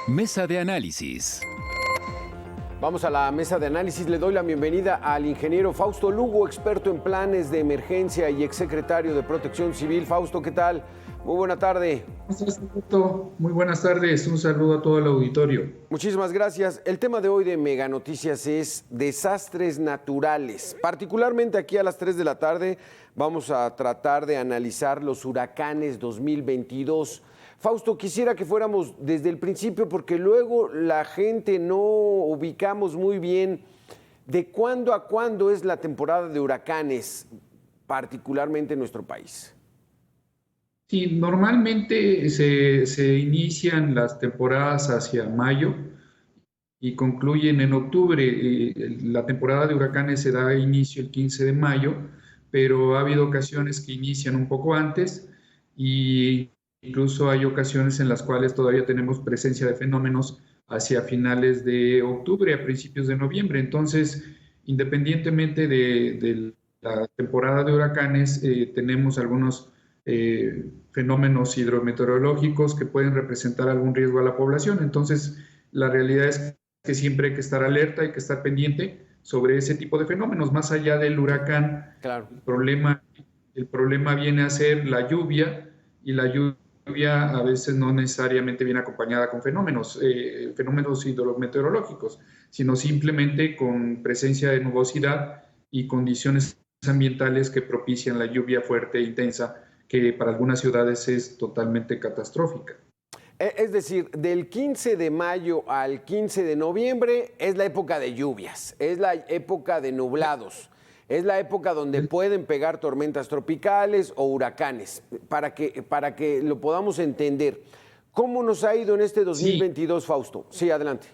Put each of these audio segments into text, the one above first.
Mesa de análisis. Vamos a la mesa de análisis. Le doy la bienvenida al ingeniero Fausto Lugo, experto en planes de emergencia y exsecretario de Protección Civil. Fausto, ¿qué tal? Muy buena tarde. Muy buenas tardes. Un saludo a todo el auditorio. Muchísimas gracias. El tema de hoy de Mega Noticias es desastres naturales. Particularmente aquí a las 3 de la tarde vamos a tratar de analizar los huracanes 2022. Fausto, quisiera que fuéramos desde el principio porque luego la gente no ubicamos muy bien de cuándo a cuándo es la temporada de huracanes, particularmente en nuestro país. Sí, normalmente se inician las temporadas hacia mayo y concluyen en octubre. La temporada de huracanes se da inicio el 15 de mayo, pero ha habido ocasiones que inician un poco antes y incluso hay ocasiones en las cuales todavía tenemos presencia de fenómenos hacia finales de octubre, a principios de noviembre. Entonces, independientemente de la temporada de huracanes, tenemos algunos fenómenos hidrometeorológicos que pueden representar algún riesgo a la población. Entonces, la realidad es que siempre hay que estar alerta, hay que estar pendiente sobre ese tipo de fenómenos. Más allá del huracán, claro. el problema viene a ser la lluvia, y la lluvia a veces no necesariamente viene acompañada con fenómenos hidrometeorológicos, sino simplemente con presencia de nubosidad y condiciones ambientales que propician la lluvia fuerte e intensa, que para algunas ciudades es totalmente catastrófica. Es decir, del 15 de mayo al 15 de noviembre es la época de lluvias, es la época de nublados, es la época donde pueden pegar tormentas tropicales o huracanes, para que lo podamos entender. ¿Cómo nos ha ido en este 2022, sí. Fausto? Sí, adelante.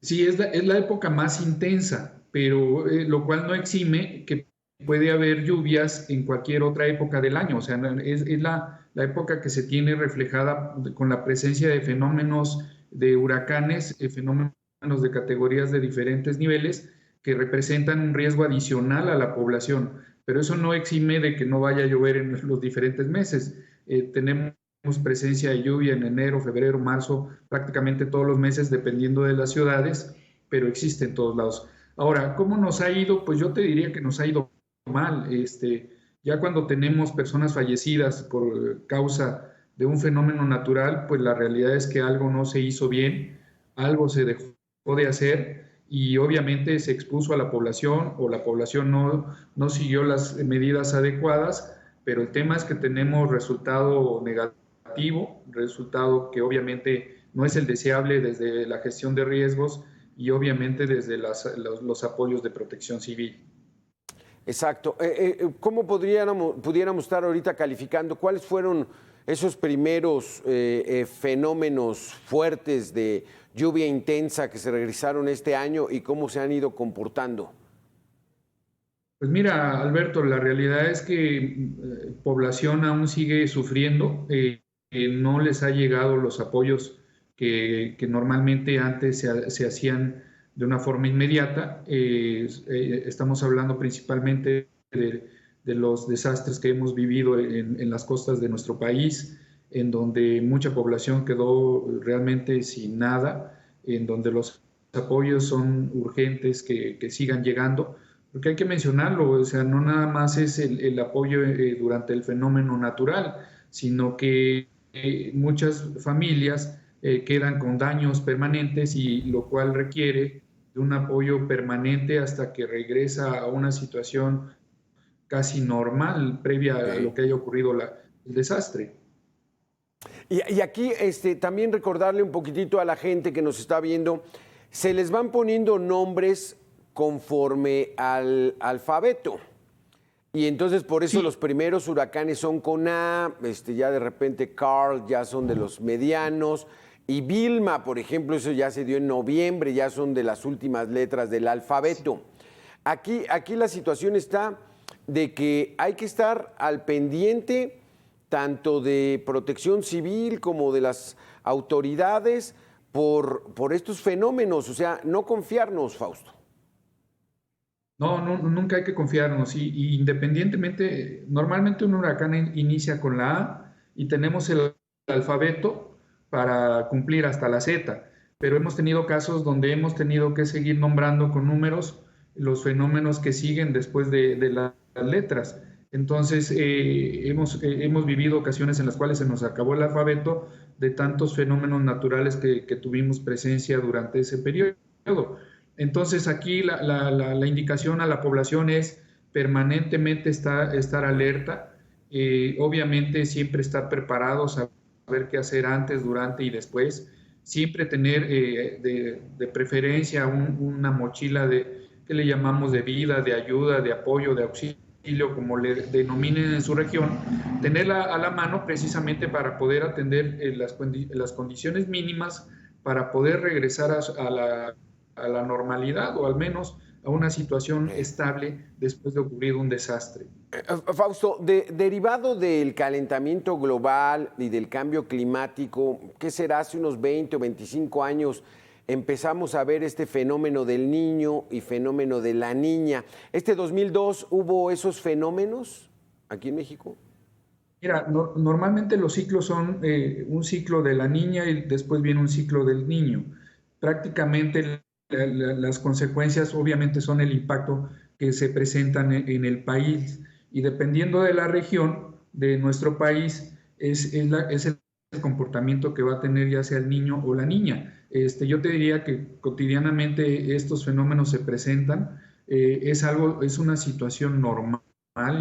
Sí, es la época más intensa, pero lo cual no exime que puede haber lluvias en cualquier otra época del año. O sea, es la época que se tiene reflejada con la presencia de fenómenos de huracanes, fenómenos de categorías de diferentes niveles que representan un riesgo adicional a la población. Pero eso no exime de que no vaya a llover en los diferentes meses. Tenemos presencia de lluvia en enero, febrero, marzo, prácticamente todos los meses, dependiendo de las ciudades, pero existe en todos lados. Ahora, ¿cómo nos ha ido? Pues yo te diría que nos ha ido mal. Ya cuando tenemos personas fallecidas por causa de un fenómeno natural, pues la realidad es que algo no se hizo bien, algo se dejó de hacer y obviamente se expuso a la población o la población no siguió las medidas adecuadas, pero el tema es que tenemos resultado negativo, resultado que obviamente no es el deseable desde la gestión de riesgos y obviamente desde los apoyos de protección civil. Exacto. ¿Cómo pudiéramos estar ahorita calificando cuáles fueron esos primeros fenómenos fuertes de lluvia intensa que se regresaron este año y cómo se han ido comportando? Pues mira, Alberto, la realidad es que población aún sigue sufriendo, no les ha llegado los apoyos que normalmente antes se hacían de una forma inmediata. Estamos hablando principalmente de los desastres que hemos vivido en las costas de nuestro país, en donde mucha población quedó realmente sin nada, en donde los apoyos son urgentes que sigan llegando. Porque hay que mencionarlo, o sea, no nada más es el apoyo durante el fenómeno natural, sino que muchas familias quedan con daños permanentes y lo cual requiere de un apoyo permanente hasta que regresa a una situación casi normal previa a lo que haya ocurrido el desastre. Y aquí también recordarle un poquitito a la gente que nos está viendo, se les van poniendo nombres conforme al alfabeto. Y entonces por eso los primeros huracanes son con A, ya de repente Carl ya son de los medianos, y Vilma, por ejemplo, eso ya se dio en noviembre, ya son de las últimas letras del alfabeto. Aquí la situación está de que hay que estar al pendiente tanto de Protección Civil como de las autoridades por estos fenómenos, o sea, no confiarnos, Fausto. No, nunca hay que confiarnos. Y independientemente, normalmente un huracán inicia con la A y tenemos el alfabeto para cumplir hasta la Z, pero hemos tenido casos donde hemos tenido que seguir nombrando con números los fenómenos que siguen después de las letras. Entonces, hemos vivido ocasiones en las cuales se nos acabó el alfabeto de tantos fenómenos naturales que tuvimos presencia durante ese periodo. Entonces, aquí la indicación a la población es permanentemente estar alerta, obviamente siempre estar preparados a saber qué hacer antes, durante y después, siempre tener de preferencia una mochila que le llamamos de vida, de ayuda, de apoyo, de auxilio, como le denominen en su región, tenerla a la mano precisamente para poder atender las condiciones mínimas para poder regresar a la normalidad o al menos a una situación estable después de ocurrir un desastre. Fausto, derivado del calentamiento global y del cambio climático, ¿qué será? Hace unos 20 o 25 años empezamos a ver este fenómeno del niño y fenómeno de la niña. ¿Este 2002 hubo esos fenómenos aquí en México? Mira, normalmente los ciclos son un ciclo de la niña y después viene un ciclo del niño. Prácticamente las consecuencias obviamente son el impacto que se presentan en el país y dependiendo de la región de nuestro país es el comportamiento que va a tener ya sea el niño o la niña. Yo te diría que cotidianamente estos fenómenos se presentan, es una situación normal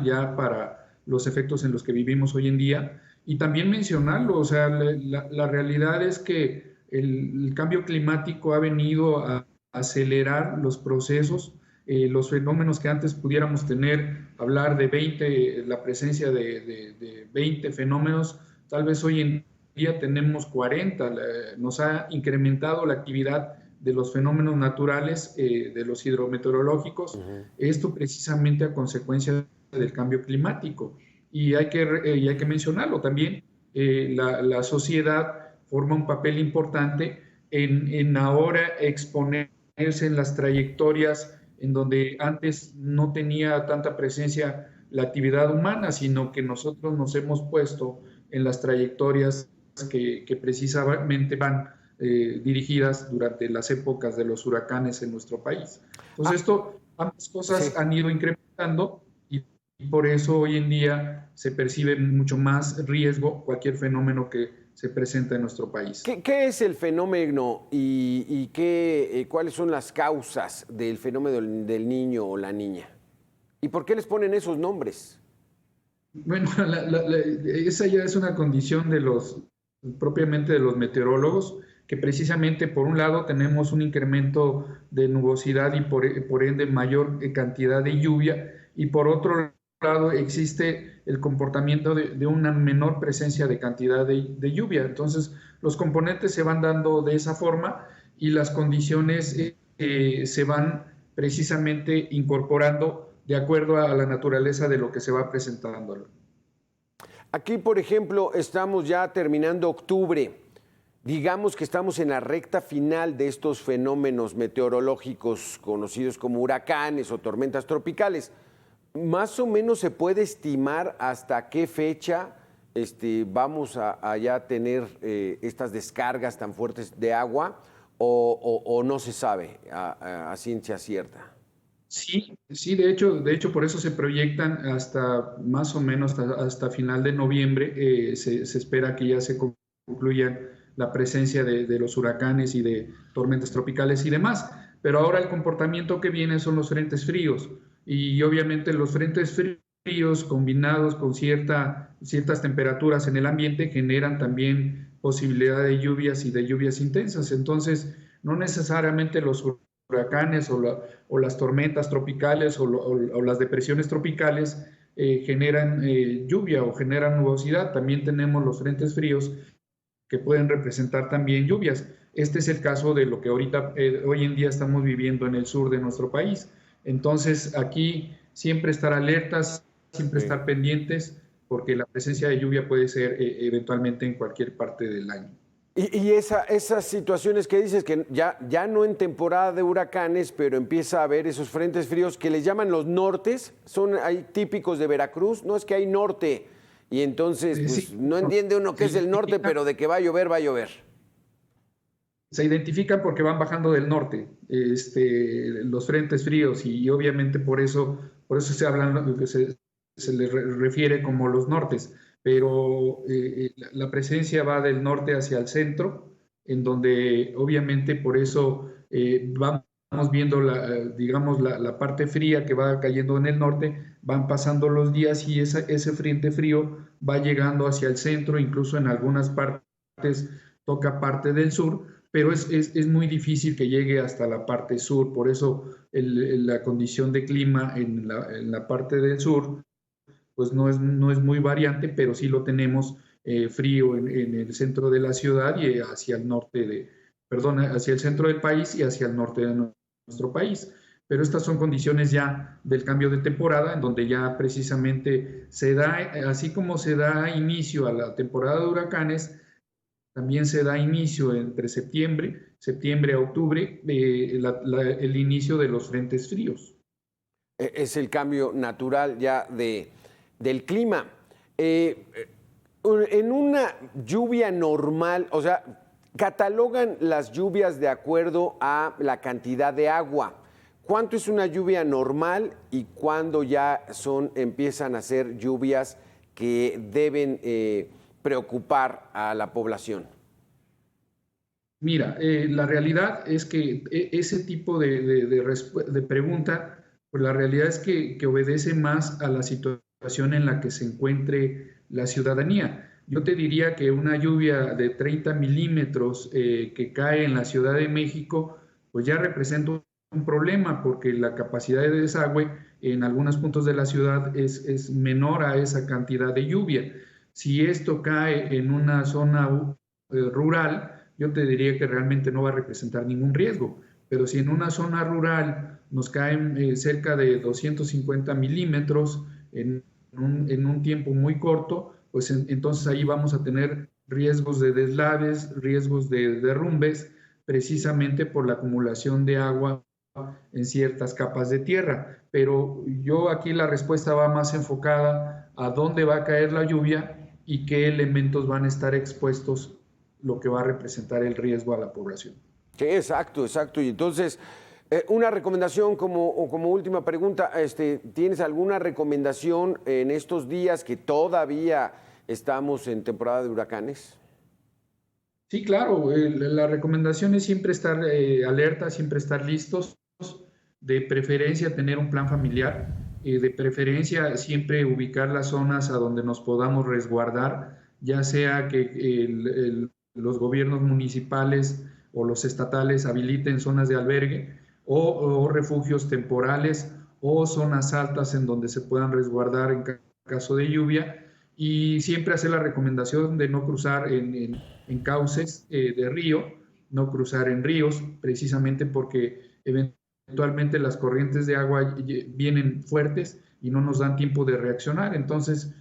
ya para los efectos en los que vivimos hoy en día y también mencionarlo, o sea, la realidad es que el cambio climático ha venido a acelerar los procesos, los fenómenos que antes pudiéramos tener, hablar de 20, la presencia de 20 fenómenos, tal vez hoy en día tenemos 40, nos ha incrementado la actividad de los fenómenos naturales, de los hidrometeorológicos, esto precisamente a consecuencia del cambio climático. Y hay que mencionarlo también, la sociedad forma un papel importante en ahora exponerse en las trayectorias en donde antes no tenía tanta presencia la actividad humana, sino que nosotros nos hemos puesto en las trayectorias que precisamente van dirigidas durante las épocas de los huracanes en nuestro país. Entonces, ambas cosas han ido incrementando y por eso hoy en día se percibe mucho más riesgo cualquier fenómeno que se presenta en nuestro país. ¿Qué es el fenómeno y cuáles son las causas del fenómeno del niño o la niña? ¿Y por qué les ponen esos nombres? Bueno, esa ya es una condición propiamente de los meteorólogos, que precisamente por un lado tenemos un incremento de nubosidad y por ende mayor cantidad de lluvia, y por otro lado existe el comportamiento de una menor presencia de cantidad de lluvia. Entonces, los componentes se van dando de esa forma y las condiciones se van precisamente incorporando de acuerdo a la naturaleza de lo que se va presentando. Aquí, por ejemplo, estamos ya terminando octubre. Digamos que estamos en la recta final de estos fenómenos meteorológicos conocidos como huracanes o tormentas tropicales. ¿Más o menos se puede estimar hasta qué fecha vamos a ya tener estas descargas tan fuertes de agua o no se sabe a ciencia cierta? Sí, de hecho por eso se proyectan hasta más o menos hasta final de noviembre. Se espera que ya se concluya la presencia de los huracanes y de tormentas tropicales y demás. Pero ahora el comportamiento que viene son los frentes fríos. Y obviamente los frentes fríos combinados con ciertas temperaturas en el ambiente generan también posibilidad de lluvias y de lluvias intensas. Entonces, no necesariamente los huracanes o las tormentas tropicales o las depresiones tropicales generan lluvia o generan nubosidad. También tenemos los frentes fríos que pueden representar también lluvias. Este es el caso de lo que hoy en día estamos viviendo en el sur de nuestro país. Entonces, aquí siempre estar alertas, siempre estar pendientes, porque la presencia de lluvia puede ser eventualmente en cualquier parte del año. Y esas situaciones que dices que ya no en temporada de huracanes, pero empieza a haber esos frentes fríos que les llaman los nortes, son ahí típicos de Veracruz, no es que hay norte y entonces pues, Sí, no entiende uno qué es el norte, pero de que va a llover, va a llover. Se identifican porque van bajando del norte, los frentes fríos, y obviamente por eso se hablan, que se les refiere como los nortes, pero la presencia va del norte hacia el centro, en donde obviamente por eso vamos viendo digamos, la parte fría que va cayendo en el norte, van pasando los días y ese frente frío va llegando hacia el centro, incluso en algunas partes toca parte del sur, pero es muy difícil que llegue hasta la parte sur, por eso la condición de clima en la parte del sur pues no es muy variante, pero sí lo tenemos frío en el centro de la ciudad y hacia el norte perdón, hacia el centro del país y hacia el norte de nuestro país. Pero estas son condiciones ya del cambio de temporada, en donde ya precisamente se da, así como se da inicio a la temporada de huracanes, también se da inicio entre septiembre a octubre, el inicio de los frentes fríos. Es el cambio natural ya del clima. En una lluvia normal, o sea, catalogan las lluvias de acuerdo a la cantidad de agua. ¿Cuánto es una lluvia normal y cuándo ya empiezan a ser lluvias que deben preocupar a la población? Mira, la realidad es que ese tipo de pregunta, pues la realidad es que obedece más a la situación en la que se encuentre la ciudadanía. Yo te diría que una lluvia de 30 milímetros que cae en la Ciudad de México, pues ya representa un problema porque la capacidad de desagüe en algunos puntos de la ciudad es menor a esa cantidad de lluvia. Si esto cae en una zona rural, yo te diría que realmente no va a representar ningún riesgo. Pero si en una zona rural nos caen cerca de 250 milímetros en un tiempo muy corto, pues entonces ahí vamos a tener riesgos de deslaves, riesgos de derrumbes, precisamente por la acumulación de agua en ciertas capas de tierra. Pero yo aquí la respuesta va más enfocada a dónde va a caer la lluvia y qué elementos van a estar expuestos, lo que va a representar el riesgo a la población. Sí, exacto, exacto. Y entonces, una recomendación como última pregunta, ¿tienes alguna recomendación en estos días que todavía estamos en temporada de huracanes? Sí, claro, la recomendación es siempre estar alerta, siempre estar listos, de preferencia tener un plan familiar, de preferencia siempre ubicar las zonas a donde nos podamos resguardar, ya sea que los gobiernos municipales o los estatales habiliten zonas de albergue o refugios temporales o zonas altas en donde se puedan resguardar en caso de lluvia, y siempre hacer la recomendación de no cruzar en cauces de río, no cruzar en ríos, precisamente porque eventualmente las corrientes de agua vienen fuertes y no nos dan tiempo de reaccionar. Entonces,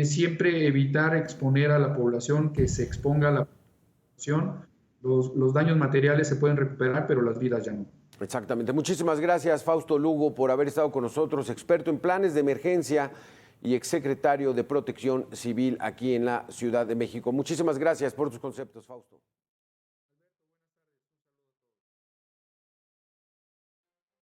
siempre evitar exponer a la población, que se exponga a la población. Los daños materiales se pueden recuperar, pero las vidas ya no. Exactamente. Muchísimas gracias, Fausto Lugo, por haber estado con nosotros, experto en planes de emergencia y exsecretario de Protección Civil aquí en la Ciudad de México. Muchísimas gracias por tus conceptos, Fausto.